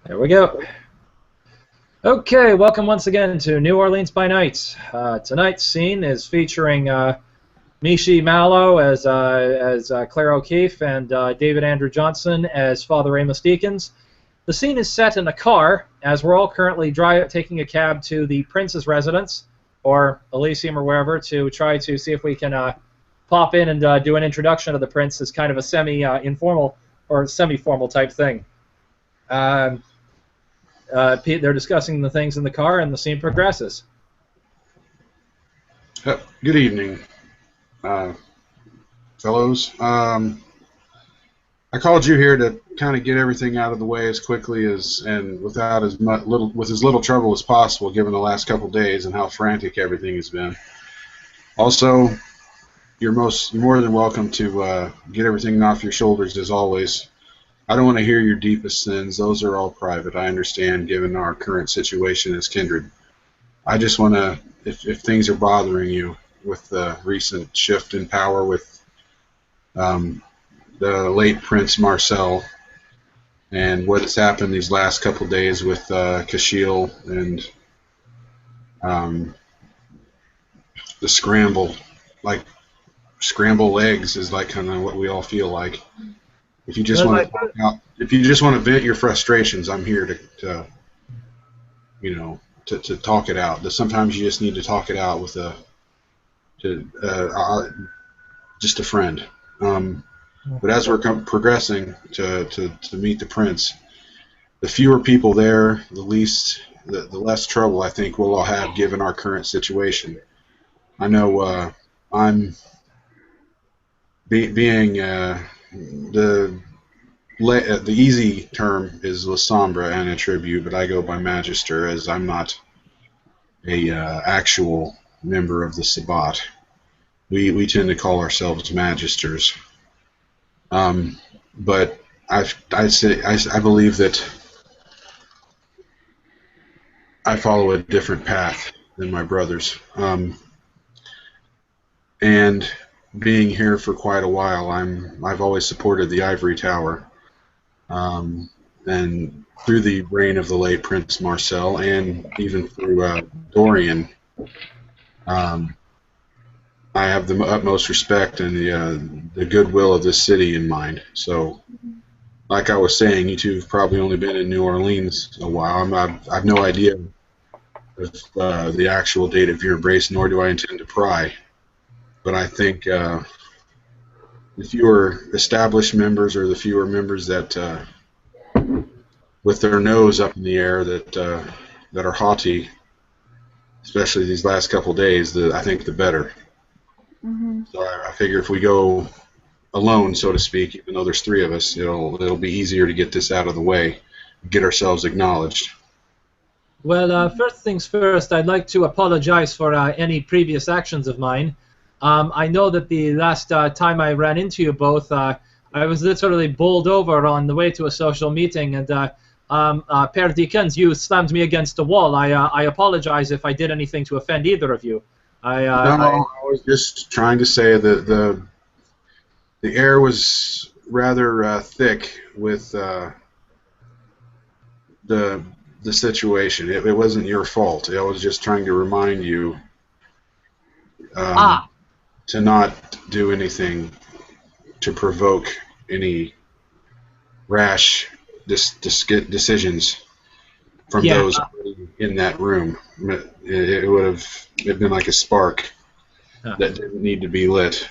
There we go. Okay, welcome once again to New Orleans by Night. Tonight's scene is featuring Mishi Mallow as Claire O'Keefe and David Andrew Johnson as Father Amos Deakins. The scene is set in a car, as we're all currently taking a cab to the Prince's residence, or Elysium or wherever, to try to see if we can pop in and do an introduction of the Prince as kind of a semi-informal or semi-formal type thing. Um, they're discussing the things in the car, and the scene progresses. Good evening, uh, fellows. I called you here to kind of get everything out of the way as quickly and without with as little trouble as possible, given the last couple days and how frantic everything has been. Also, you're more than welcome to get everything off your shoulders as always. I don't want to hear your deepest sins; those are all private. I understand, given our current situation as kindred. I just want to, if things are bothering you with the recent shift in power with the late Prince Marcel and what has happened these last couple days with Kashil and the scramble, like scramble eggs is like kind of what we all feel like. If you just want to talk out, if you just want to vent your frustrations, I'm here to to talk it out. Sometimes you just need to talk it out with just a friend. But as we're progressing to meet the prince, the fewer people there, the less trouble I think we'll all have given our current situation. I know I'm being the easy term is La Sombra and a tribute, but I go by Magister as I'm not a actual member of the Sabbat. We tend to call ourselves Magisters. But I believe that I follow a different path than my brothers. And being here for quite a while, I've always supported the Ivory Tower. And through the reign of the late Prince Marcel, and even through Dorian, I have the utmost respect and the goodwill of this city in mind. So, like I was saying, you two have probably only been in New Orleans a while. I've no idea of the actual date of your embrace, nor do I intend to pry. But I think the fewer established members, or the fewer members that, with their nose up in the air, that are haughty, especially these last couple days, I think the better. Mm-hmm. So I figure if we go alone, so to speak, even though there's three of us, it'll be easier to get this out of the way, get ourselves acknowledged. Well, first things first, I'd like to apologize for any previous actions of mine. I know that the last time I ran into you both, I was literally bowled over on the way to a social meeting, and Père Deakins, you slammed me against the wall. I apologize if I did anything to offend either of you. I was just trying to say that the air was rather thick with the situation. It wasn't your fault. I was just trying to remind you to not do anything to provoke any rash decisions from those in that room. It would have been like a spark that didn't need to be lit.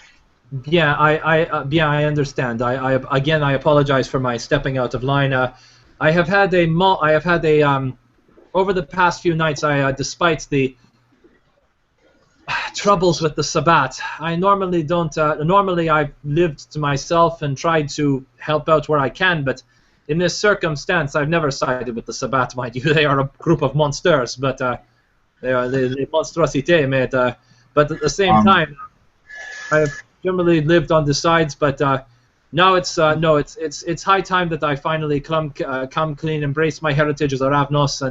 Yeah, I understand. Again, I apologize for my stepping out of line. I have had over the past few nights, despite the troubles with the Sabbat, I normally don't. Normally, I've lived to myself and tried to help out where I can, but in this circumstance, I've never sided with the Sabbat, mind you. They are a group of monsters, but they are the monstrosité, mate. But at the same time, I've generally lived on the sides, but now it's high time that I finally come clean, embrace my heritage as a Ravnos,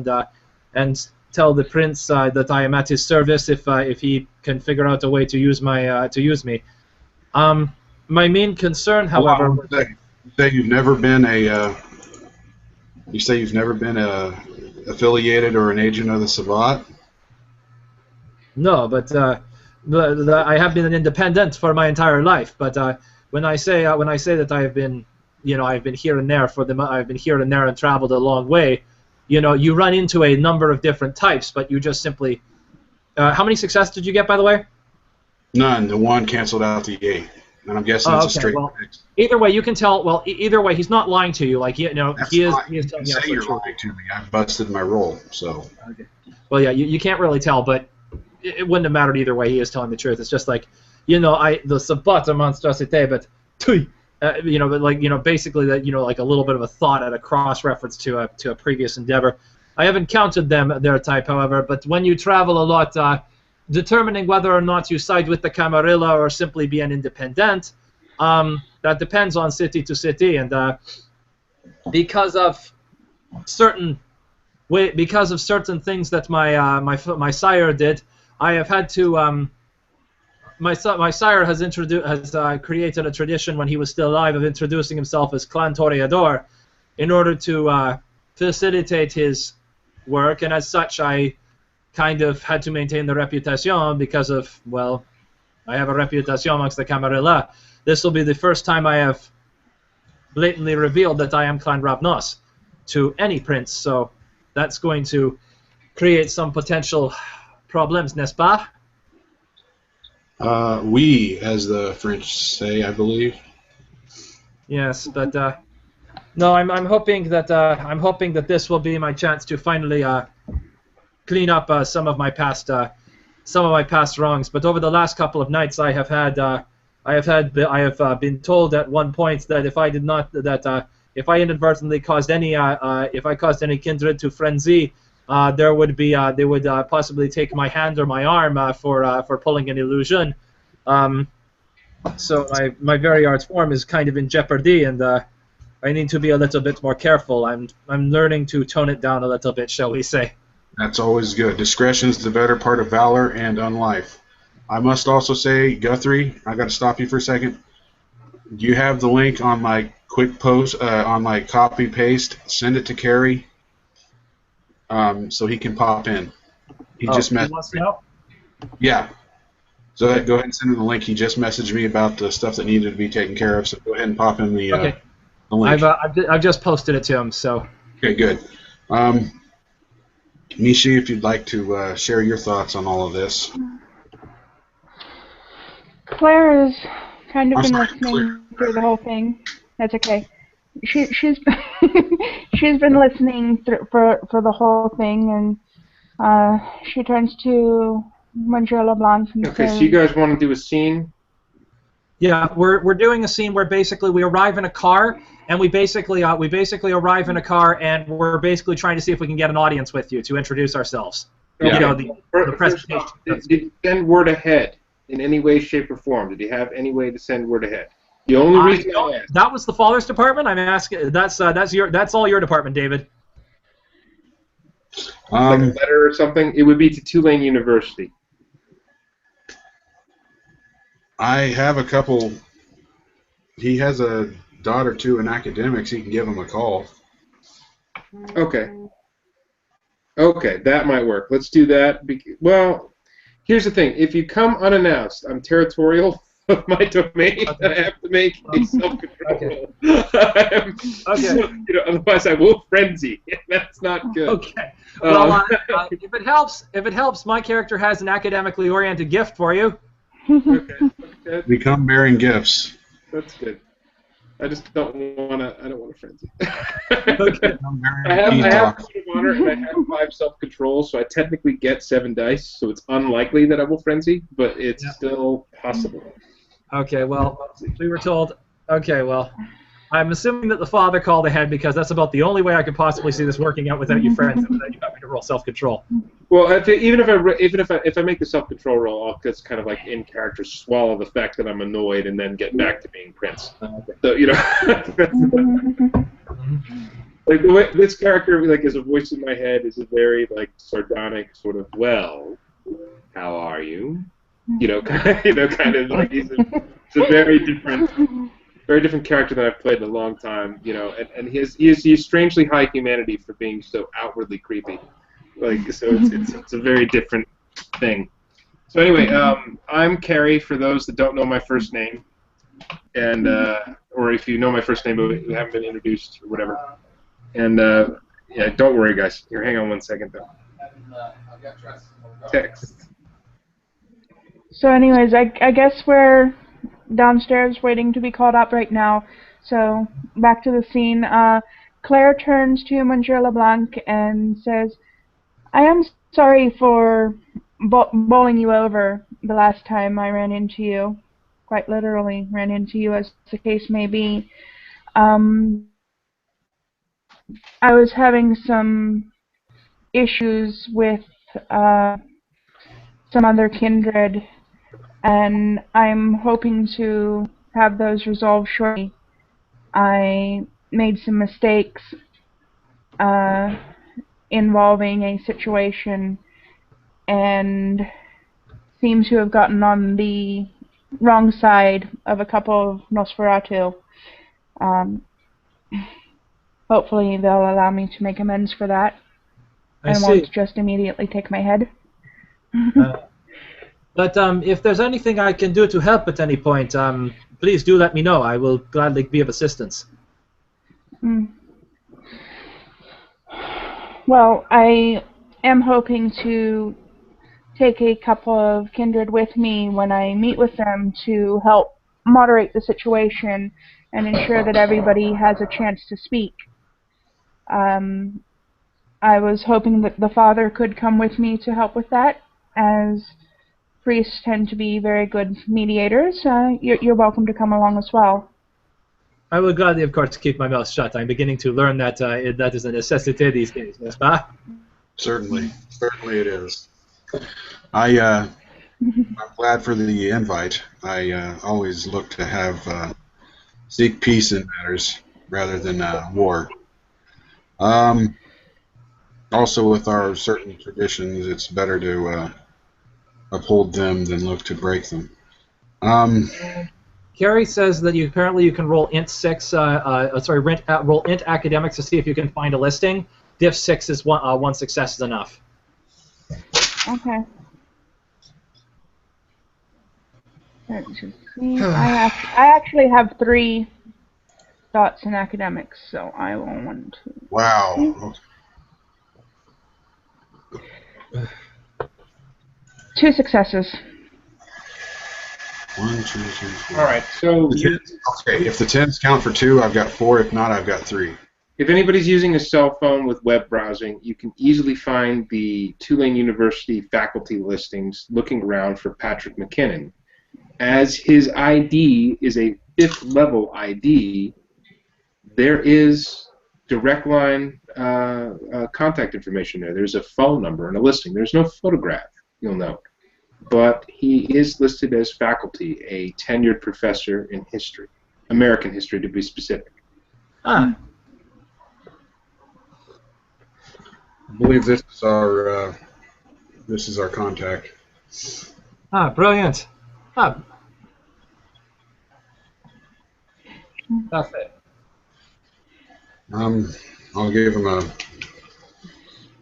and tell the prince that I am at his service if he can figure out a way to use me. My main concern, however, say you've never been You say you've never been affiliated or an agent of the Savant? No, but I have been an independent for my entire life. But when I say that I have been, I've been here and there I've been here and there and traveled a long way. You run into a number of different types, but you just simply. How many successes did you get, by the way? None. The one canceled out the 8. And I'm guessing it's a straight mix. Either way, you can tell. Well, either way, he's not lying to you. Like he is. He is telling you say you're lying to me. I've busted my role. So. Okay. Well, yeah, you can't really tell, but it wouldn't have mattered either way. He is telling the truth. It's just like, the sabbat a monstrosité, but basically that, like a little bit of a thought at a cross reference to a previous endeavor. I haven't counted their type, however, but when you travel a lot, determining whether or not you side with the Camarilla or simply be an independent, that depends on city to city, and because of certain things that my sire did, I have had to. My sire has created a tradition when he was still alive of introducing himself as Clan Toreador, in order to facilitate his work, and as such, I kind of had to maintain the reputation because of, well, I have a reputation amongst the Camarilla. This will be the first time I have blatantly revealed that I am Clan Ravnos to any prince, so that's going to create some potential problems, n'est-ce pas? Oui, as the French say, I believe. Yes, but no, I'm hoping that this will be my chance to finally clean up some of my past wrongs. But over the last couple of nights, I have been told at one point that if I inadvertently caused any kindred to frenzy, they would possibly take my hand or my arm for pulling an illusion. So my very art form is kind of in jeopardy, and I need to be a little bit more careful. I'm learning to tone it down a little bit, shall we say. That's always good. Discretion is the better part of valor and unlife. I must also say, Guthrie, I got to stop you for a second. Do you have the link on my quick post, on my copy paste? Send it to Carrie so he can pop in. He just messaged me. Yeah. So go ahead and send him the link. He just messaged me about the stuff that needed to be taken care of, so go ahead and pop in the link. I've just posted it to him, so. Okay, good. Mishi, if you'd like to share your thoughts on all of this. Claire has kind of been listening through the whole thing. That's okay. She's she's been listening for the whole thing, and she turns to Monsieur Leblanc and okay, says, so you guys want to do a scene? Yeah, we're doing a scene where basically we arrive in a car, and we basically arrive in a car, and we're basically trying to see if we can get an audience with you to introduce ourselves. Yeah. The presentation. Did you send word ahead in any way, shape, or form? Did you have any way to send word ahead? The only reason I asked. That was the father's department. I'm asking. That's all your department, David. Like a letter or something. It would be to Tulane University. I have a couple. He has a daughter too in academics. He can give him a call. Okay. Okay, that might work. Let's do that. Well, here's the thing. If you come unannounced, I'm territorial of my domain. Okay. I have to make a self-control. Okay. Okay. Otherwise I will frenzy. That's not good. Okay. Well, if it helps, my character has an academically oriented gift for you. Okay. Become bearing gifts. That's good. I just don't want to frenzy. Okay. I have a point of honor and I have 5 self-control, so I technically get 7 dice, so it's unlikely that I will frenzy, but it's still possible. Okay, well, we were told. Okay, well, I'm assuming that the father called ahead because that's about the only way I could possibly see this working out without you friends and without you having to roll self-control. Well, even if I make the self-control roll, I'll just kind of like in character swallow the fact that I'm annoyed and then get back to being Prince. Okay. So like the way this character like is a voice in my head is a very like sardonic sort of how are you? Kind of like it's a very very different character than I've played in a long time, you know, and he's strangely high humanity for being so outwardly creepy. Like, so it's a very different thing. So anyway, I'm Carrie, for those that don't know my first name, and or if you know my first name but you haven't been introduced or whatever. And yeah, don't worry, guys. Here, hang on one second, though. Text. So anyways, I guess we're downstairs waiting to be called up right now. So back to the scene. Claire turns to Monsieur Leblanc and says, I am sorry for bowling you over the last time I ran into you. Quite literally ran into you, as the case may be. I was having some issues with some other kindred, and I'm hoping to have those resolved shortly. I made some mistakes involving a situation and seem to have gotten on the wrong side of a couple of Nosferatu. Hopefully they'll allow me to make amends for that. I and see. won't just immediately take my head. But if there's anything I can do to help at any point, please do let me know. I will gladly be of assistance. Well, I am hoping to take a couple of kindred with me when I meet with them to help moderate the situation and ensure that everybody has a chance to speak. I was hoping that the father could come with me to help with that, as priests tend to be very good mediators. You're welcome to come along as well. I will gladly, of course, keep my mouth shut. I'm beginning to learn that that is a necessity these days, n'est-ce pas? Certainly it is. I'm glad for the invite. I always look to have seek peace in matters rather than war. Also, with our certain traditions, it's better to uphold them than look to break them. Carrie says that apparently you can roll int 6, roll int academics to see if you can find a listing. Diff 6 is one success is enough. Okay. Let's just see. I actually have 3 dots in academics, so I will 1, 2. Wow. 2 successes. 1, 2, 3, 4. All right, so Okay, if the 10s count for 2, I've got 4. If not, I've got 3. if anybody's using a cell phone with web browsing, you can easily find the Tulane University faculty listings looking around for Patrick McKinnon. As his ID is a 5th level ID, there is direct line contact information there. There's a phone number and a listing. There's no photograph, you'll note. But he is listed as faculty, a tenured professor in history, American history to be specific. Ah. I believe this is our contact. Ah, brilliant. Ah. Perfect. I'll give him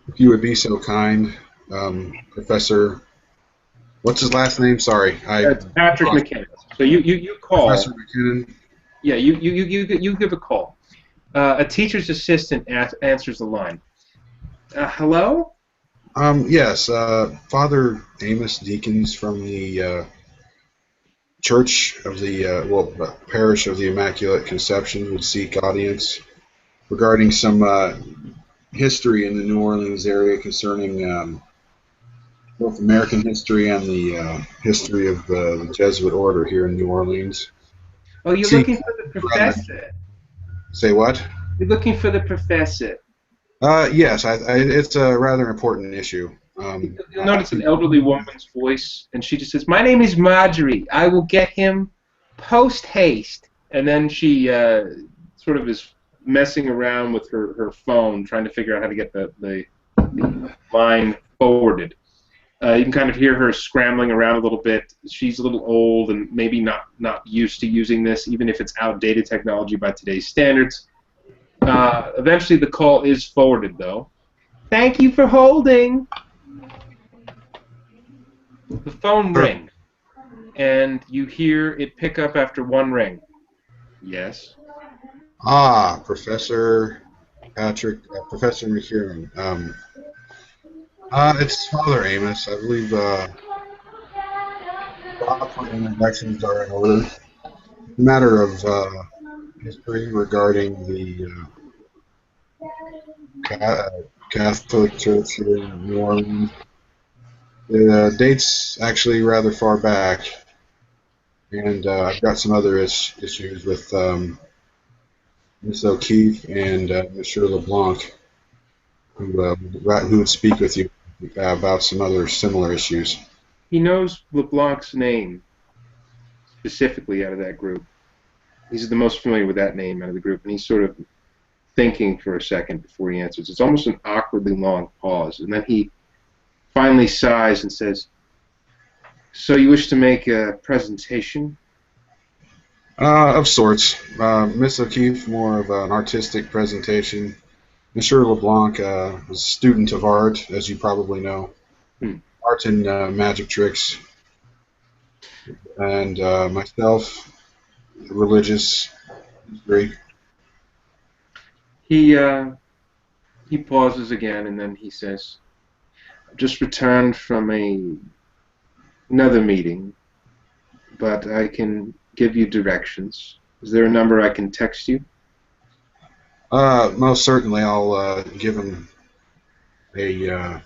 if you would be so kind, Professor. What's his last name? Sorry, It's Patrick McKinnon. So you call. Professor McKinnon. Yeah, you give a call. A teacher's assistant answers the line. Hello? Yes, Father Amos Deakins from the Church of the Parish of the Immaculate Conception would seek audience regarding some history in the New Orleans area concerning both American history and the history of the Jesuit order here in New Orleans. Oh, you're looking for the professor. Say what? You're looking for the professor. Yes, it's a rather important issue. You'll notice an elderly woman's voice, and she just says, "My name is Marjorie. I will get him post haste." And then she sort of is messing around with her phone, trying to figure out how to get the line forwarded. You can kind of hear her scrambling around a little bit. She's a little old and maybe not used to using this, even if it's outdated technology by today's standards. Eventually, the call is forwarded, though. Thank you for holding. The phone rings, and you hear it pick up after one ring. Yes. Ah, Professor Patrick, Professor McHugh. It's Father Amos. I believe proper introductions are in order. Matter of history regarding the Catholic Church here in New Orleans. The date's actually rather far back, and I've got some other issues with Miss O'Keefe and Monsieur Leblanc, who would speak with you about some other similar issues. He knows LeBlanc's name specifically out of that group. He's the most familiar with that name out of the group, and he's sort of thinking for a second before he answers. It's almost an awkwardly long pause, and then he finally sighs and says, "So you wish to make a presentation?" Of sorts. Miss O'Keefe, more of an artistic presentation. Monsieur LeBlanc was a student of art, as you probably know. Art and magic tricks. And myself, religious history. He pauses again, and then he says, "I've just returned from another meeting, but I can give you directions. Is there a number I can text you?" Most certainly, I'll give him a.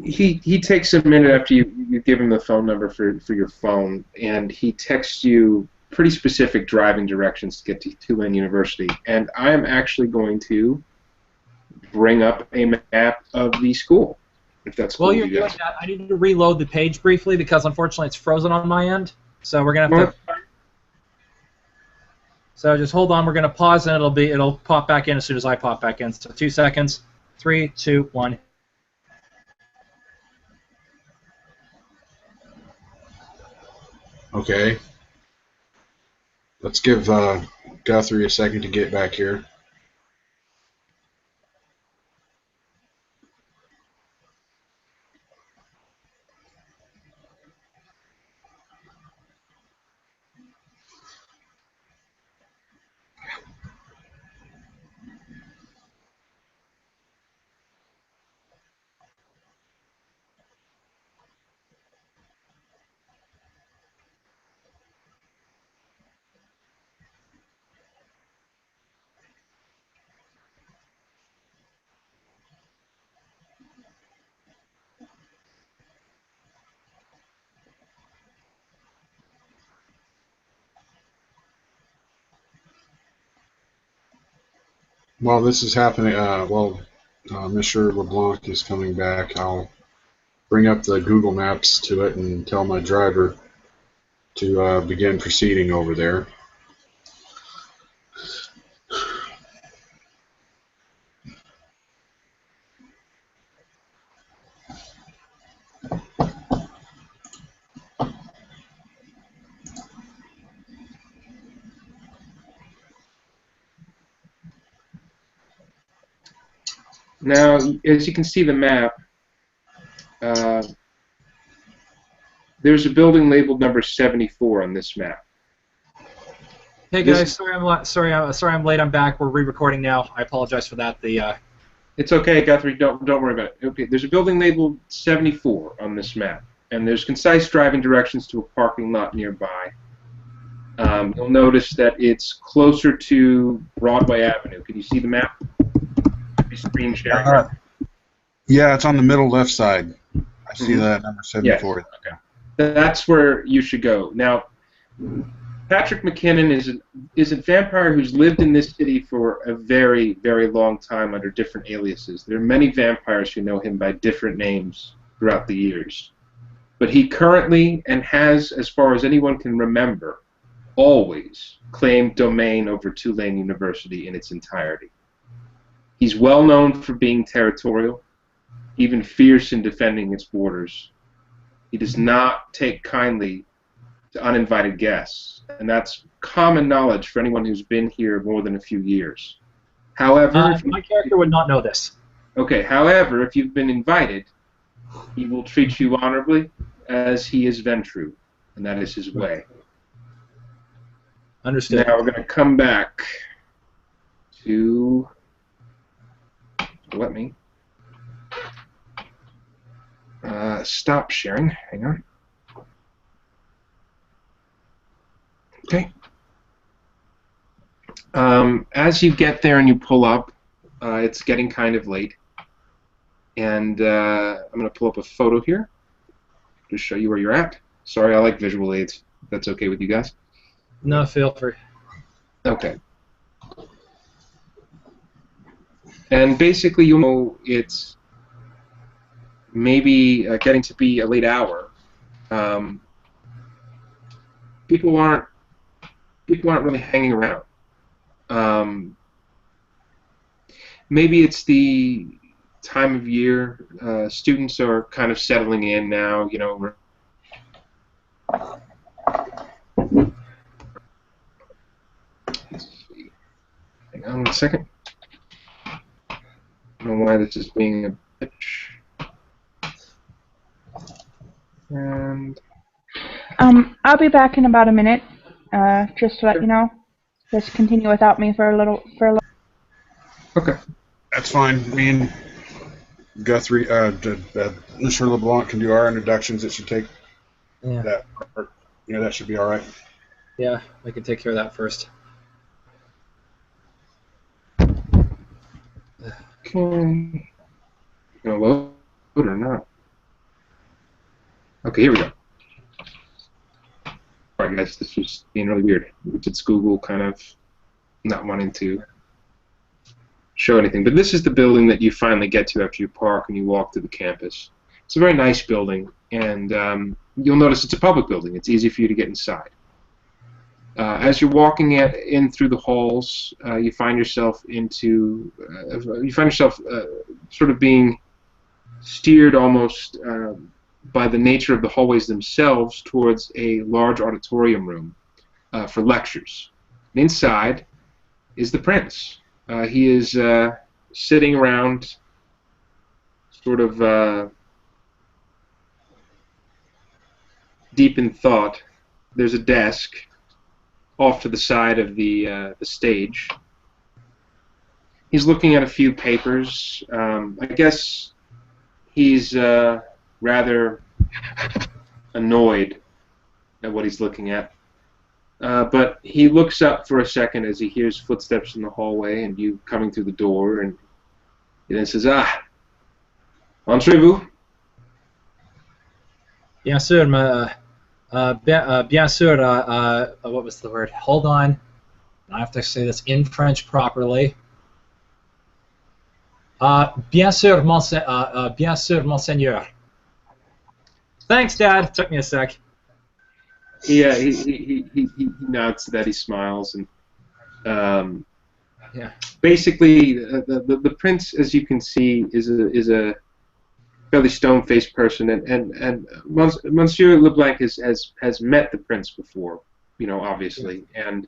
He takes a minute after you give him the phone number for your phone, and he texts you pretty specific driving directions to get to Tulane University. And I am actually going to bring up a map of the school, if that's cool. While you're doing that, I need to reload the page briefly because unfortunately it's frozen on my end. So we're gonna have to. So just hold on. We're gonna pause, and it'll pop back in as soon as I pop back in. So 2 seconds. 3, 2, 1. Okay. Let's give Guthrie a second to get back here. While this is happening, Monsieur LeBlanc is coming back. I'll bring up the Google Maps to it and tell my driver to begin proceeding over there. Now, as you can see the map, there's a building labeled number 74 on this map. Hey guys, sorry I'm late. I'm back. We're re-recording now. I apologize for that. It's okay, Guthrie. Don't worry about it. Okay, there's a building labeled 74 on this map, and there's concise driving directions to a parking lot nearby. You'll notice that it's closer to Broadway Avenue. Can you see the map? Screen sharing. Yeah, it's on the middle left side. I see that number 74. Yes. Okay. That's where you should go. Now, Patrick McKinnon is a vampire who's lived in this city for a very, very long time under different aliases. There are many vampires who know him by different names throughout the years. But he currently, and has, as far as anyone can remember, always claimed domain over Tulane University in its entirety. He's well known for being territorial. even fierce in defending its borders. He does not take kindly to uninvited guests, and that's common knowledge for anyone who's been here more than a few years. However, My character would not know this. okay. However, if you've been invited, he will treat you honorably, as he is Ventru, and that is his way. Understood. Now we're going to come back to. Let me stop sharing. Hang on. Okay. As you get there and you pull up, it's getting kind of late. And I'm going to pull up a photo here to show you where you're at. Sorry, I like visual aids. If that's okay with you guys? No, feel free. Okay. And basically, you'll know it's maybe getting to be a late hour. People aren't really hanging around. Maybe it's the time of year. Students are kind of settling in now. You know. Let's see. Hang on one second. I don't know why this is being a bitch. And I'll be back in about a minute. Just to let you know. Just continue without me for a little. okay. That's fine. Me and Guthrie, Monsieur Leblanc can do our introductions. It should take that. That should be all right. Yeah, I can take care of that first. Okay. Gonna load or not? Okay, here we go. Alright guys, this was being really weird. It's Google kind of not wanting to show anything. But this is the building that you finally get to after you park and you walk through the campus. It's a very nice building, and you'll notice it's a public building. It's easy for you to get inside. As you're walking in through the halls, you find yourself sort of being steered almost by the nature of the hallways themselves towards a large auditorium room for lectures. And inside is the prince. He is sitting around, sort of deep in thought. There's a desk off to the side of the stage. He's looking at a few papers. I guess he's rather annoyed at what he's looking at. But he looks up for a second as he hears footsteps in the hallway and you coming through the door, and he then says, entrez-vous? Bien sûr, bien sûr, what was the word? Hold on. I have to say this in French properly. Bien sûr, monseigneur. Thanks, Dad. Took me a sec. Yeah, he nods to that. He smiles, and yeah. Basically, the prince, as you can see, is a fairly stone-faced person, and Monsieur Leblanc has met the prince before, obviously, and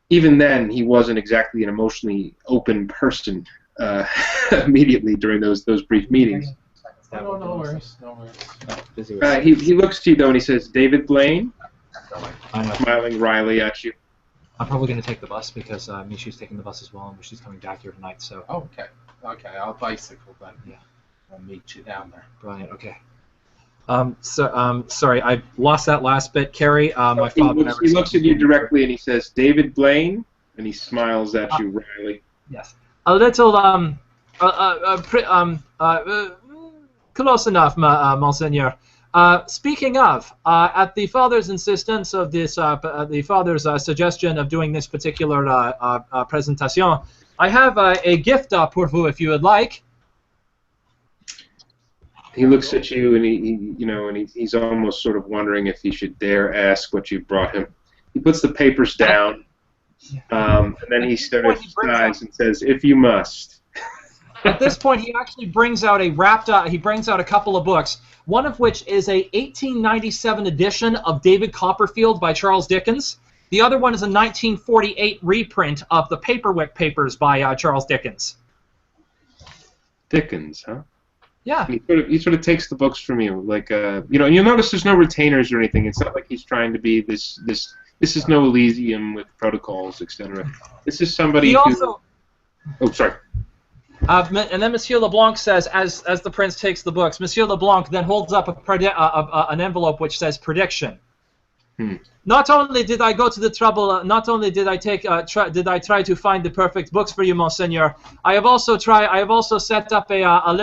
even then he wasn't exactly an emotionally open person immediately during those brief meetings. No worries. No. He looks to you though, and he says, "David Blaine," I know. smiling wryly at you. I'm probably going to take the bus because Mishi's taking the bus as well, and she's coming back here tonight. So. Oh, okay. I'll bicycle then. Yeah. I'll meet you down there. Brilliant. Okay. Sorry, I lost that last bit. Carrie, my father. He looks at you directly, and he says, "David Blaine," and he smiles at you wryly. Yes. A little close enough, Monseigneur. Speaking of, at the father's insistence of this, the father's suggestion of doing this particular presentation, I have a gift pour vous, if you would like. He looks at you, and he's almost sort of wondering if he should dare ask what you brought him. He puts the papers down, and then he sort of sighs and says, "If you must." At this point, he actually brings out a couple of books, one of which is a 1897 edition of David Copperfield by Charles Dickens. The other one is a 1948 reprint of the Paperwick Papers by Charles Dickens. Dickens, huh? Yeah. He sort of takes the books from you, like and you'll notice there's no retainers or anything. It's not like he's trying to be this. This is no Elysium with protocols, etc. This is somebody who. Oh, sorry. And then Monsieur Leblanc says, as the prince takes the books, Monsieur Leblanc then holds up an envelope which says prediction. Not only did I go to the trouble, not only did I try to find the perfect books for you, Monseigneur. I have also set up a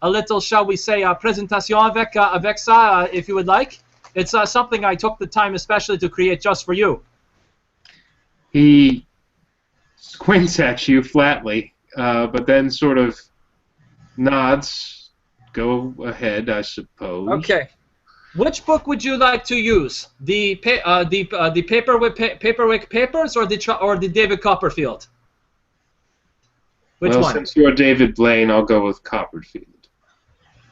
little, shall we say, présentation avec ça, if you would like. It's something I took the time especially to create just for you. He squints at you flatly, but then sort of nods. Go ahead, I suppose. Okay. Which book would you like to use? The Paperwick Papers or the David Copperfield? Which one? Since you're David Blaine, I'll go with Copperfield.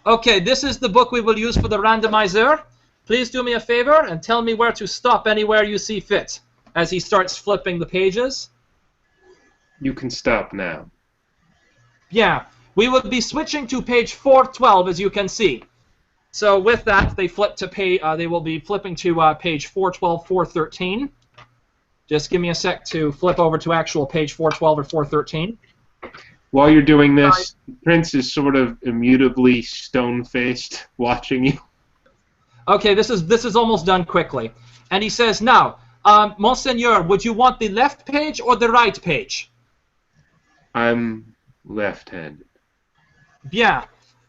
Okay, this is the book we will use for the randomizer. Please do me a favor and tell me where to stop anywhere you see fit. As he starts flipping the pages. You can stop now. Yeah, we will be switching to page 412, as you can see. So with that, they flip to they will be flipping to page 412, 413. Just give me a sec to flip over to actual page 412 or 413. While you're doing this, Prince is sort of immutably stone-faced, watching you. Okay, this is almost done quickly. And he says, now, Monseigneur, would you want the left page or the right page? I'm left-handed. Yeah.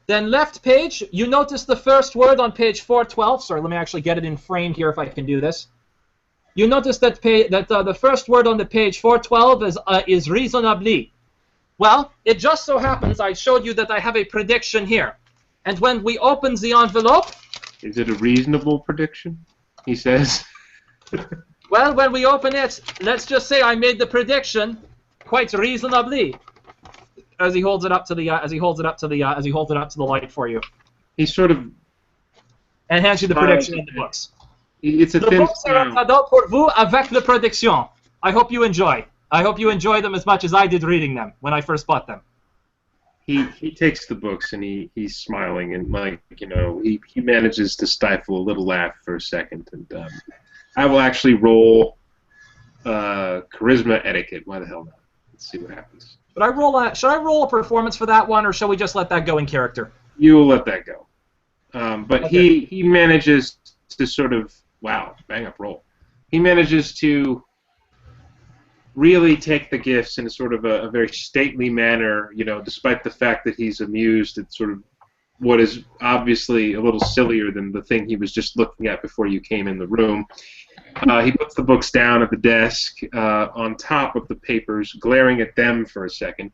Then left page, you notice the first word on page 412. Sorry, let me actually get it in frame here if I can do this. You notice that the first word on the page 412 is reasonably. Well, it just so happens I showed you that I have a prediction here. And when we open the envelope... Is it a reasonable prediction? He says. Well, when we open it, let's just say I made the prediction quite reasonably. As he holds it up to the light for you. He sort of and hands you the prediction in the books. It's a thin smile. Pour vous avec la prédiction. I hope you enjoy. I hope you enjoy them as much as I did reading them when I first bought them. He takes the books and he's smiling and he manages to stifle a little laugh for a second and I will actually roll charisma etiquette. Why the hell not? Let's see what happens. Should I roll a performance for that one, or shall we just let that go in character? You will let that go. But okay. he manages to sort of bang up roll. He manages to really take the gifts in a sort of a very stately manner, despite the fact that he's amused at sort of what is obviously a little sillier than the thing he was just looking at before you came in the room. He puts the books down at the desk on top of the papers, glaring at them for a second.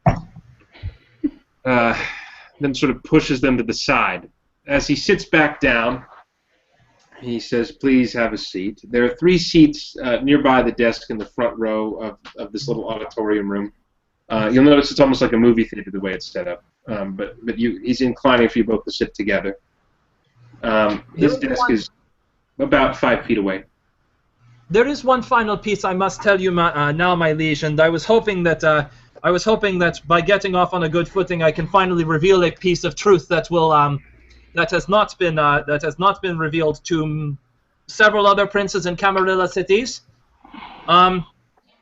Then sort of pushes them to the side. As he sits back down, he says, please have a seat. There are 3 seats nearby the desk in the front row of this little auditorium room. You'll notice it's almost like a movie theater the way it's set up. But he's inclining for you both to sit together. His desk is about 5 feet away. There is one final piece I must tell you now, my liege, and I was hoping that by getting off on a good footing, I can finally reveal a piece of truth that will that has not been revealed to several other princes in Camarilla cities. I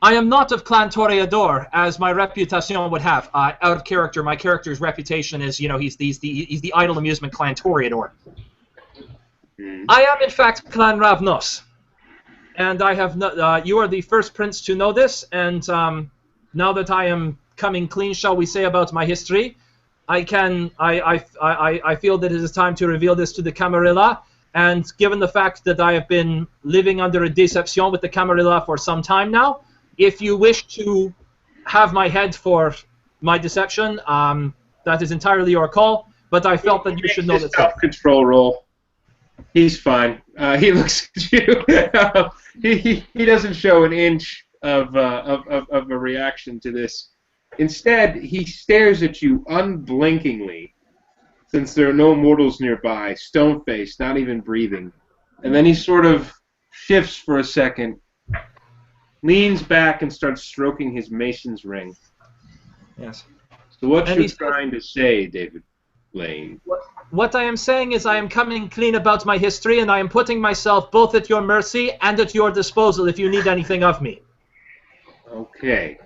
am not of Clan Toreador, as my reputation would have. Out of character, my character's reputation is, he's the idle amusement Clan Toreador. I am in fact Clan Ravnos. And I have you are the first prince to know this, and now that I am coming clean, shall we say, about my history, I feel that it is time to reveal this to the Camarilla, and given the fact that I have been living under a deception with the Camarilla for some time now, if you wish to have my head for my deception, that is entirely your call, but I felt that you should know this. Self-control roll. He's fine. He looks at you. He doesn't show an inch of a reaction to this. Instead, he stares at you unblinkingly, since there are no mortals nearby, stone-faced, not even breathing. And then he sort of shifts for a second, leans back, and starts stroking his mason's ring. Yes. So what you're trying to say, David Blaine? What I am saying is I am coming clean about my history, and I am putting myself both at your mercy and at your disposal if you need anything of me. Okay.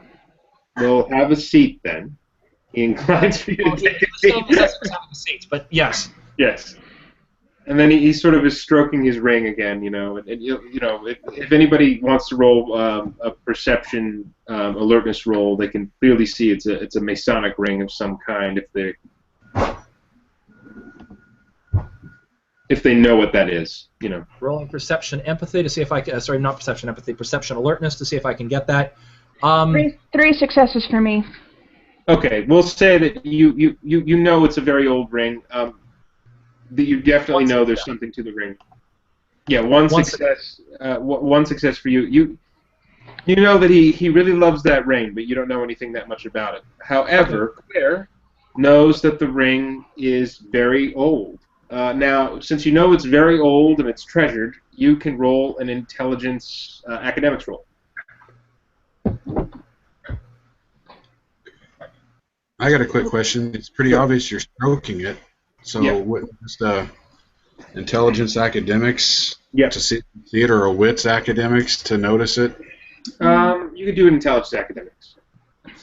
Well, have a seat then. He inclines for you to take a seat. Having a seat, but yes. Yes. And then he sort of is stroking his ring again, you know. And you know, if anybody wants to roll a perception alertness roll, they can clearly see it's a Masonic ring of some kind if they know what that is, you know. Rolling perception empathy to see if I can. Sorry, not perception empathy. Perception alertness to see if I can get that. Three successes for me. Okay, we'll say that you know it's a very old ring. That you definitely know there's something to the ring. Yeah, one success. One success for you. You know that he really loves that ring, but you don't know anything that much about it. However, Claire knows that the ring is very old. Now, since you know it's very old and it's treasured, you can roll an intelligence academics roll. I got a quick question. It's pretty obvious you're stroking it. So what is the intelligence academics to see it, or a wits academics to notice it? You can do an intelligence academics.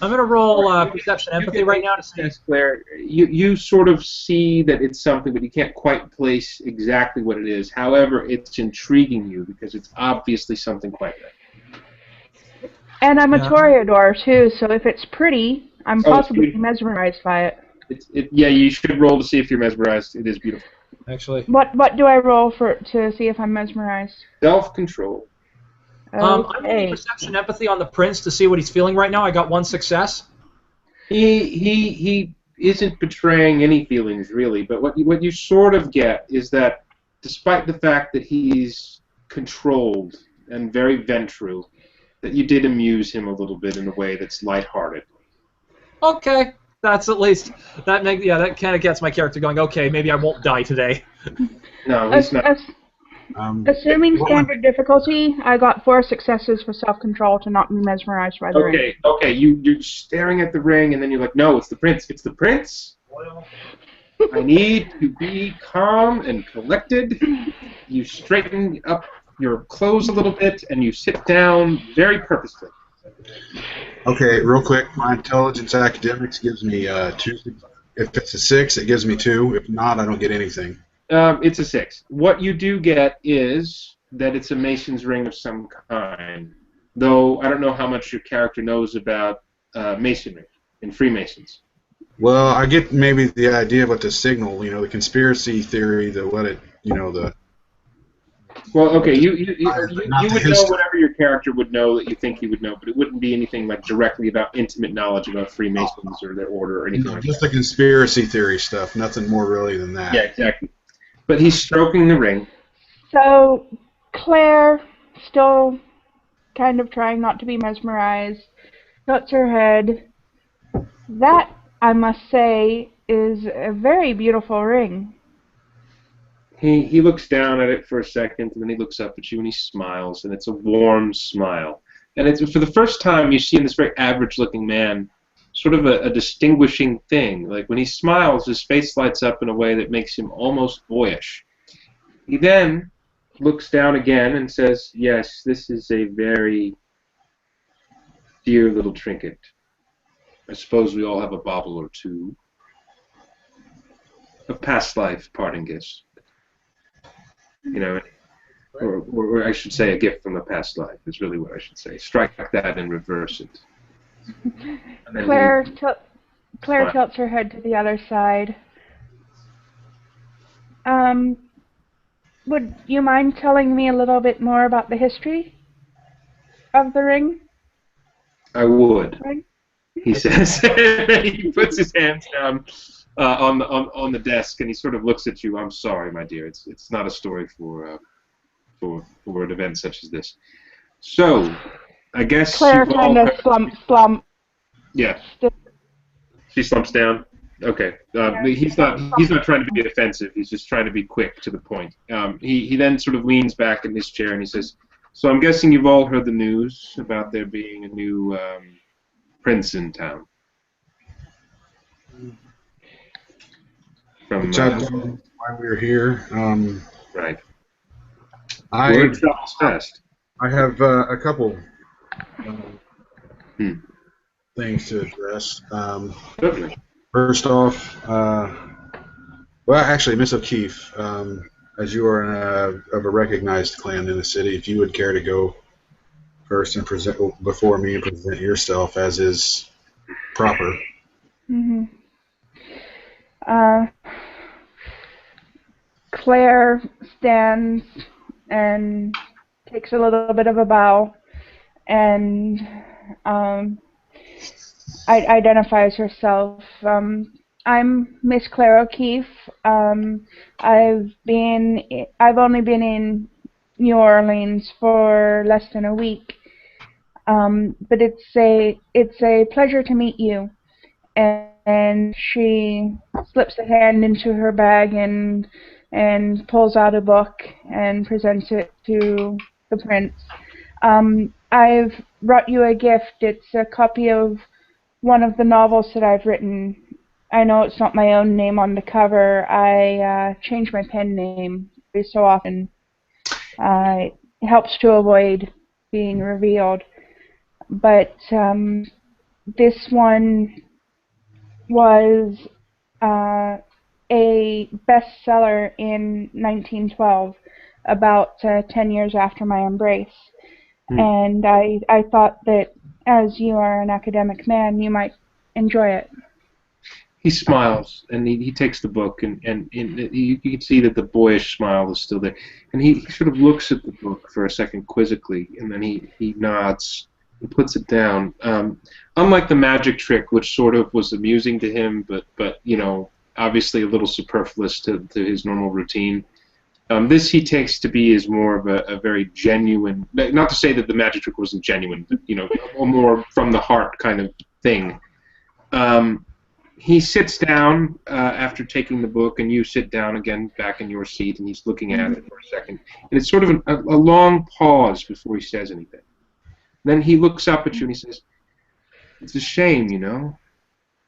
I'm going to roll perception empathy right now to see. Yes, Claire. You sort of see that it's something, but you can't quite place exactly what it is. However, it's intriguing you because it's obviously something quite rare. And I'm a Toreador too, so if it's pretty, I'm possibly mesmerized by it. Yeah, you should roll to see if you're mesmerized. It is beautiful. Actually. What do I roll to see if I'm mesmerized? Self-control. Okay. I'm rolling perception empathy on the prince to see what he's feeling right now. I got one success. He isn't betraying any feelings really, but what you sort of get is that despite the fact that he's controlled and very ventral, that you did amuse him a little bit in a way that's lighthearted. Okay. That's at least that kind of gets my character going. Okay, maybe I won't die today. No, he's not. Assuming standard difficulty, I got 4 successes for self-control to not be mesmerized by the ring. Okay, you're staring at the ring, and then you're like, no, it's the prince. It's the prince. I need to be calm and collected. You straighten up your clothes a little bit, and you sit down very purposefully. Okay, real quick, my intelligence academics gives me 2. If it's a 6, it gives me 2. If not, I don't get anything. It's a 6. What you do get is that it's a mason's ring of some kind, though I don't know how much your character knows about masonry and Freemasons. Well, I get maybe the idea of what the signal, the conspiracy theory, Well, okay, you would know whatever your character would know that you think he would know, but it wouldn't be anything like directly about intimate knowledge about Freemasons or their order or anything like that. Just the conspiracy theory stuff, nothing more really than that. Yeah, exactly. But he's stroking the ring. So, Claire, still kind of trying not to be mesmerized, tilts her head. That, I must say, is a very beautiful ring. He looks down at it for a second, and then he looks up at you and he smiles, and it's a warm smile. And it's for the first time you see in this very average-looking man sort of a distinguishing thing. Like when he smiles, his face lights up in a way that makes him almost boyish. He then looks down again and says, yes, this is a very dear little trinket. I suppose we all have a bauble or two. A past life parting gifts. Or I should say a gift from a past life is really what I should say. Strike that and reverse it. And Claire tilts her head to the other side. Would you mind telling me a little bit more about the history of the ring? I would. Ring? He says. He puts his hands down on the desk and he sort of looks at you. I'm sorry, my dear. It's not a story for an event such as this. So, I guess Claire kind of slump. Yeah. She slumps down. Okay. He's not trying to be offensive. He's just trying to be quick to the point. He then sort of leans back in his chair and he says, "So I'm guessing you've all heard the news about there being a new prince in town." From why we're here. Right. Word travels fast. I have a couple things to address. Certainly. First off, well, actually, Miss O'Keefe, as you are of a recognized clan in the city, if you would care to go first and present before me and present yourself as is proper. Mm-hmm. Claire stands and takes a little bit of a bow and identifies herself. I'm Miss Claire O'Keefe. I've only been in New Orleans for less than a week, but it's a pleasure to meet you. And she slips a hand into her bag and pulls out a book and presents it to the prince. I've brought you a gift. It's a copy of one of the novels that I've written. I know it's not my own name on the cover. I change my pen name every so often. It helps to avoid being revealed. But this one was a bestseller in 1912, about 10 years after my embrace. And I thought that as you are an academic man, you might enjoy it. He smiles, and he takes the book, and you can see that the boyish smile is still there. And he sort of looks at the book for a second quizzically, and then he nods and puts it down. Unlike the magic trick, which sort of was amusing to him, but you know, obviously a little superfluous to his normal routine, this he takes to be as more of a very genuine, not to say that the magic trick wasn't genuine, but you know, a more from the heart kind of thing. He sits down after taking the book, and you sit down again back in your seat, and he's looking at it for a second. And it's sort of a long pause before he says anything. Then he looks up at you and he says, "It's a shame, you know,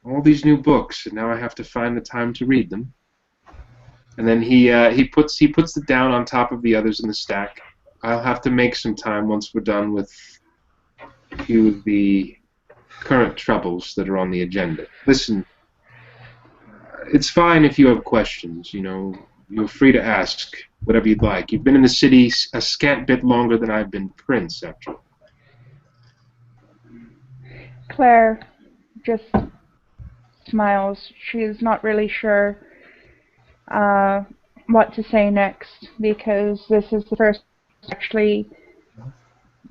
all these new books, and now I have to find the time to read them." And then he puts it down on top of the others in the stack. "I'll have to make some time once we're done with a few of the current troubles that are on the agenda. Listen, it's fine if you have questions, you know, you're free to ask whatever you'd like. You've been in the city a scant bit longer than I've been prince, after all." Claire just smiles. She's not really sure what to say next, because this is the first actually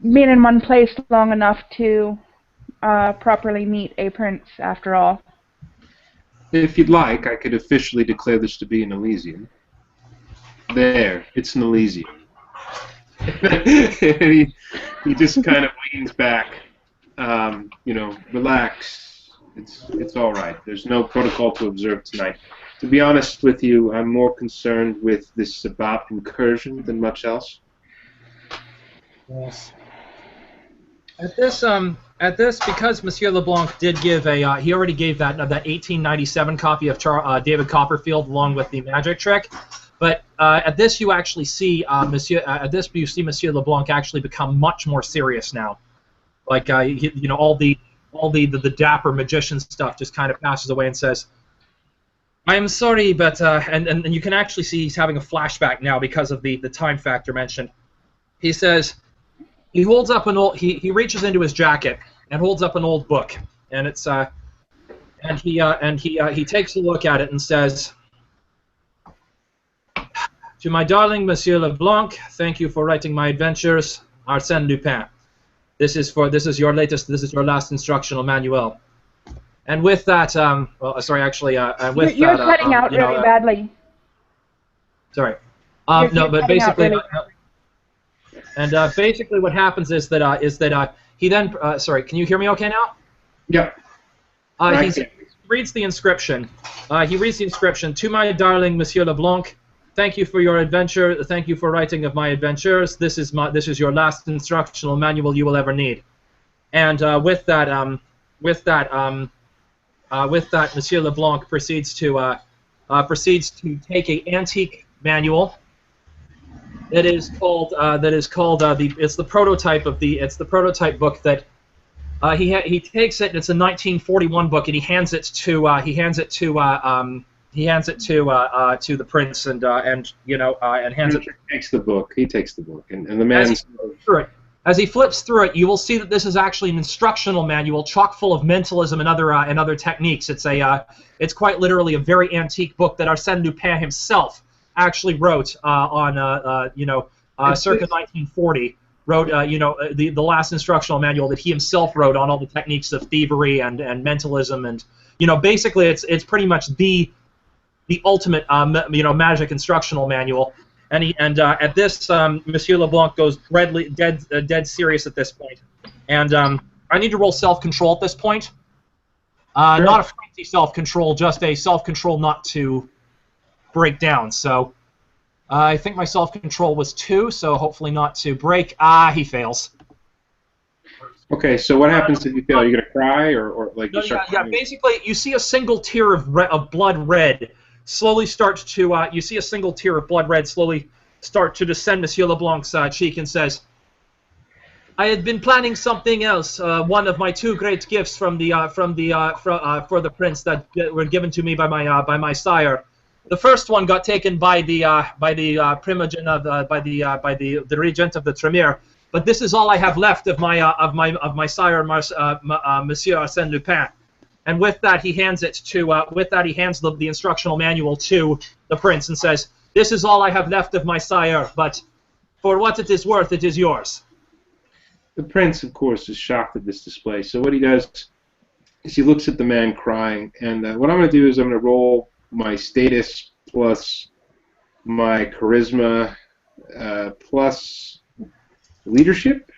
been in one place long enough to properly meet a prince, after all. If you'd like, I could officially declare this to be an Elysium. There, it's an Elysium. he just kind of leans back. You know, relax. It's all right. There's no protocol to observe tonight. To be honest with you, I'm more concerned with this Sabbat incursion than much else. Yes. At this, because Monsieur Leblanc did give a, he already gave that 1897 copy of David Copperfield along with the magic trick. But at this, you actually see Monsieur Leblanc actually become much more serious now. Like you know, all the dapper magician stuff just kind of passes away and says, "I am sorry, but and you can actually see he's having a flashback now because of the time factor mentioned." He says, he holds up an old, he reaches into his jacket and holds up an old book, and it's and he takes a look at it and says, "To my darling Monsieur Leblanc, thank you for writing my adventures, Arsène Lupin. This is your last instructional manual." And with that, well, sorry, actually, with you're that, cutting out really badly. Sorry. You're No, but basically, really basically what happens is that he then, sorry, can you hear me okay now? Yeah. He reads the inscription. He reads the inscription. To my darling Monsieur Leblanc, thank you for your adventure. Thank you for writing of my adventures. This is your last instructional manual you will ever need. And with that, Monsieur Leblanc proceeds to take an antique manual. It's the prototype book that he takes it. And it's a 1941 book, and he hands it to the prince, and hands it. He takes the book, and the man. As he flips through it, you will see that this is actually an instructional manual, chock full of mentalism and other techniques. It's quite literally a very antique book that Arsène Lupin himself actually wrote circa 1940. Wrote the last instructional manual that he himself wrote on all the techniques of thievery and mentalism, and basically it's pretty much the ultimate magic instructional manual. And at this, Monsieur Leblanc goes dead serious at this point. And I need to roll self-control at this point. Sure. Not a fancy self-control, just a self-control not to break down. So I think my self-control was 2, so hopefully not to break. He fails. Okay, so what happens if you fail? Are you going to cry or like? No, basically, you see a single tear of blood red slowly start to, you see a single tear of blood red slowly start to descend Monsieur Leblanc's cheek, and says, I had been planning something else, one of my 2 great gifts for the prince that were given to me by my sire. The first one got taken by the primogenitor, by the regent of the Tremere, but this is all I have left of my sire, Monsieur Arsène Lupin. And with that, he hands the instructional manual to the prince and says, "This is all I have left of my sire, but for what it is worth, it is yours." The prince, of course, is shocked at this display. So what he does is he looks at the man crying, and what I'm going to do is I'm going to roll my status plus my charisma plus leadership.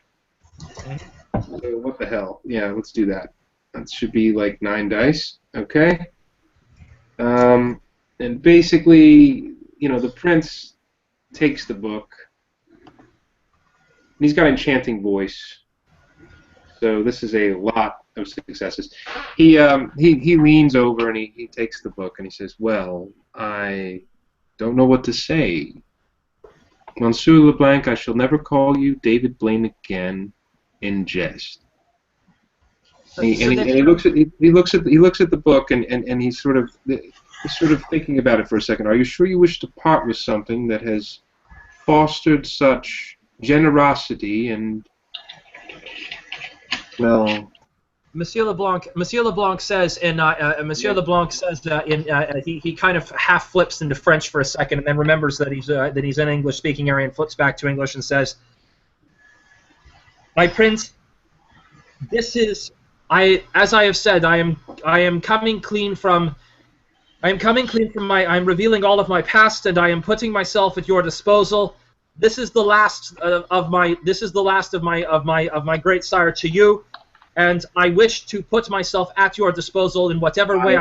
So what the hell? Yeah, let's do that. That should be like 9 dice, okay? And basically, the prince takes the book. He's got enchanting voice, so this is a lot of successes. He leans over and he takes the book and he says, "Well, I don't know what to say. Monsieur Leblanc, I shall never call you David Blaine again in jest." He looks at the book and he's sort of thinking about it for a second. Are you sure you wish to part with something that has fostered such generosity and, well? Monsieur Leblanc says, he kind of half flips into French for a second and then remembers that he's an English-speaking area and flips back to English and says, "My prince, this is. As I have said, I am coming clean from my. I am revealing all of my past, and I am putting myself at your disposal. This is the last of my great sire to you, and I wish to put myself at your disposal in whatever way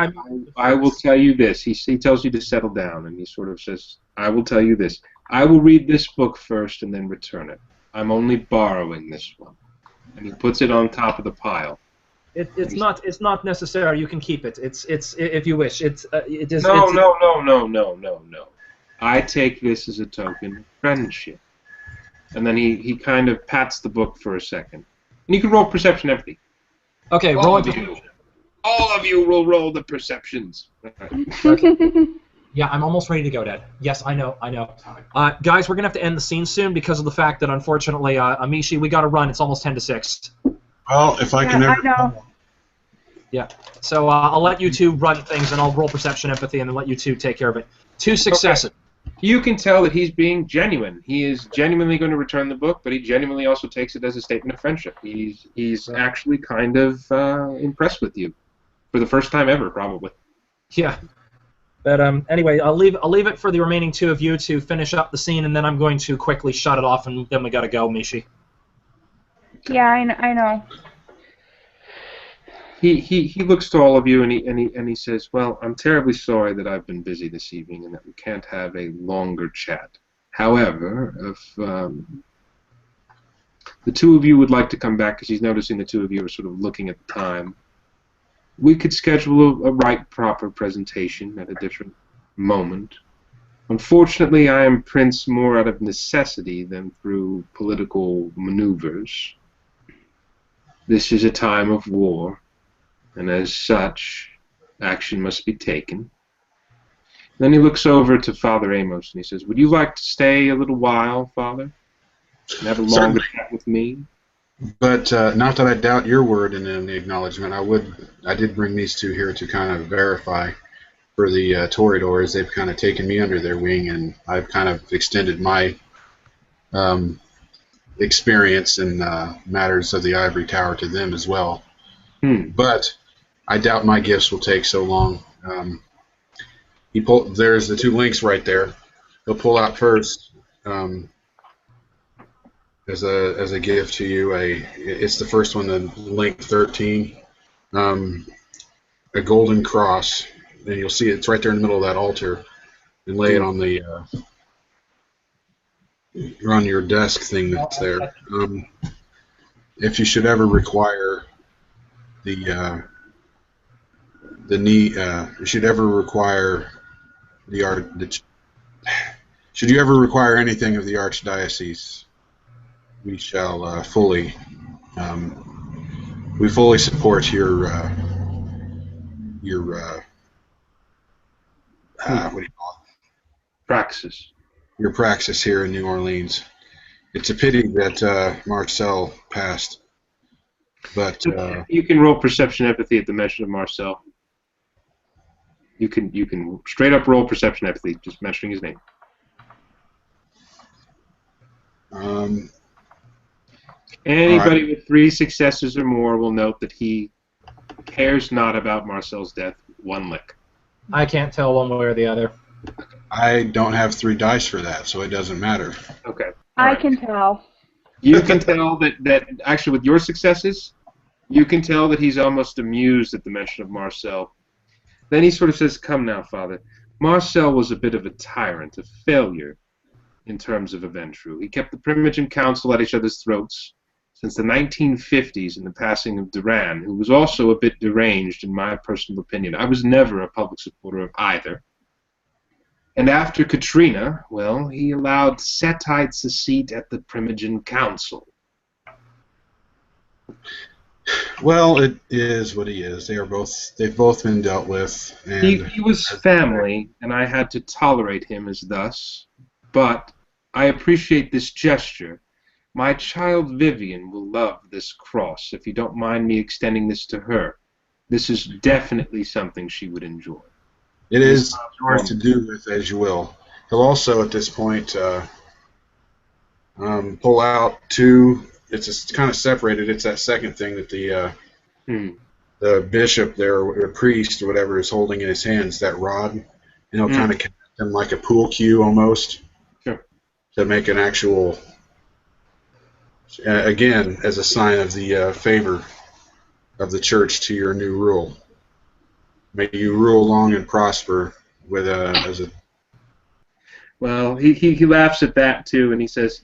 I will tell you this. He tells you to settle down, and he sort of says, "I will tell you this. I will read this book first and then return it. I'm only borrowing this one," and he puts it on top of the pile. It's not necessary. You can keep it. It's if you wish. It is. No. I take this as a token of friendship. And then he kind of pats the book for a second. And you can roll perception everything. Okay, roll it. All of you will roll the perceptions. Okay. Yeah, I'm almost ready to go, Dad. Yes, I know. Guys, we're going to have to end the scene soon because of the fact that, unfortunately, Amishi, we got to run. It's almost 10 to 6. Well, if I can ever... I know. Yeah, so I'll let you two run things, and I'll roll perception, empathy, and then let you two take care of it. 2 successes. Okay. You can tell that he's being genuine. He is genuinely going to return the book, but he genuinely also takes it as a statement of friendship. He's actually kind of impressed with you for the first time ever, probably. Yeah. But anyway, I'll leave it for the remaining 2 of you to finish up the scene, and then I'm going to quickly shut it off, and then we gotta go, Mishi. Yeah, I know. He looks to all of you and he says, "Well, I'm terribly sorry that I've been busy this evening and that we can't have a longer chat. However, if the two of you would like to come back, because he's noticing the two of you are sort of looking at the time, we could schedule a right proper presentation at a different moment. Unfortunately, I am Prince more out of necessity than through political maneuvers. This is a time of war, and as such, action must be taken." Then he looks over to Father Amos and he says, "Would you like to stay a little while, Father, and have a longer chat with me?" But not that I doubt your word in the acknowledgement. I did bring these two here to kind of verify for the Toreadors. They've kind of taken me under their wing, and I've kind of extended my experience in matters of the Ivory Tower to them as well. But I doubt my gifts will take so long. There's the two links right there. He'll pull out first as a gift to you. It's the first one, the link 13, a golden cross, and you'll see it's right there in the middle of that altar, and lay it on the on your desk thing that's there. If you should ever require should you ever require anything of the Archdiocese, we shall fully support your what do you call it? Praxis. Your praxis here in New Orleans. It's a pity that Marcel passed, but you can roll perception empathy at the mention of Marcel. You can straight up roll perception empathy, just mentioning his name. Anybody right. with 3 successes or more will note that he cares not about Marcel's death one lick. I can't tell one way or the other. I don't have 3 dice for that, so it doesn't matter. Okay. I can tell. You can tell that actually with your successes, you can tell that he's almost amused at the mention of Marcel. Then he sort of says, "Come now, Father. Marcel was a bit of a tyrant, a failure in terms of Aventru. He kept the Primogen Council at each other's throats since the 1950s in the passing of Duran, who was also a bit deranged in my personal opinion. I was never a public supporter of either. And after Katrina, well, he allowed Setites a seat at the Primogen Council." Well, it is what he is. They've both been dealt with. And He was family, and I had to tolerate him as thus. But I appreciate this gesture. My child Vivian will love this cross, if you don't mind me extending this to her. This is definitely something she would enjoy. It is yours to do with as you will. He'll also, at this point, pull out 2. It's kind of separated. It's that second thing that the bishop there, or priest or whatever, is holding in his hands, that rod, and he'll kind of connect them like a pool cue almost. Sure. To make an actual, again, as a sign of the favor of the church to your new rule. May you rule long and prosper with as a. Well, he laughs at that too, and he says,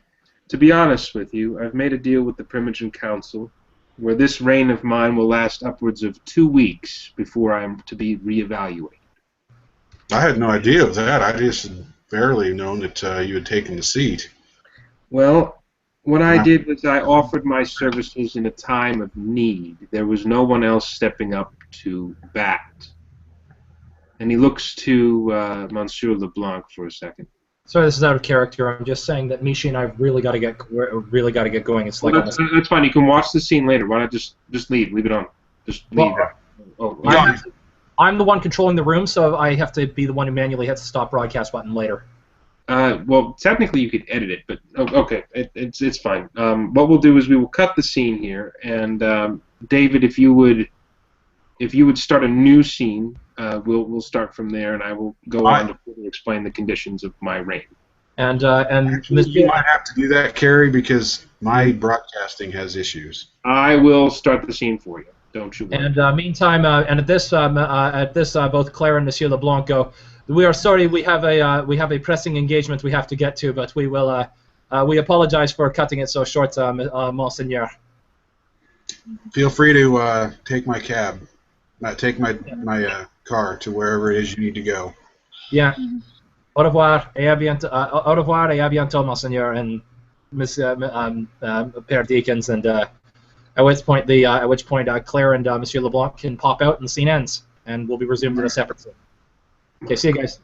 "To be honest with you, I've made a deal with the Primogen Council, where this reign of mine will last upwards of 2 weeks before I am to be reevaluated." I had no idea of that. I just barely known that you had taken the seat. Well, what I did was I offered my services in a time of need. There was no one else stepping up to bat. And he looks to Monsieur Leblanc for a second. Sorry, this is out of character. I'm just saying that Mishi and I really got to get going. It's like that's fine. You can watch the scene later. Why not just leave it on? Just leave. I'm the one controlling the room, so I have to be the one who manually hits the stop broadcast button later. Well, technically you could edit it, but okay, it's fine. What we'll do is we will cut the scene here, and David, if you would start a new scene, we'll start from there, and I will go on to further explain the conditions of my reign. And Actually, you might have to do that, Carrie, because my broadcasting has issues. I will start the scene for you. Don't you worry. And meantime, and at this, both Claire and Monsieur Leblanc go. We are sorry. We have a pressing engagement we have to get to, but we will. We apologize for cutting it so short, Monseigneur. Feel free to take my cab, take my car to wherever it is you need to go. Yeah. Au revoir et à bientôt. Au revoir et à bientôt, Monseigneur, and Monsieur Père Deakins, and at which point Claire and Monsieur Leblanc can pop out and the scene ends, and will be resumed in a separate scene. Okay, see you guys.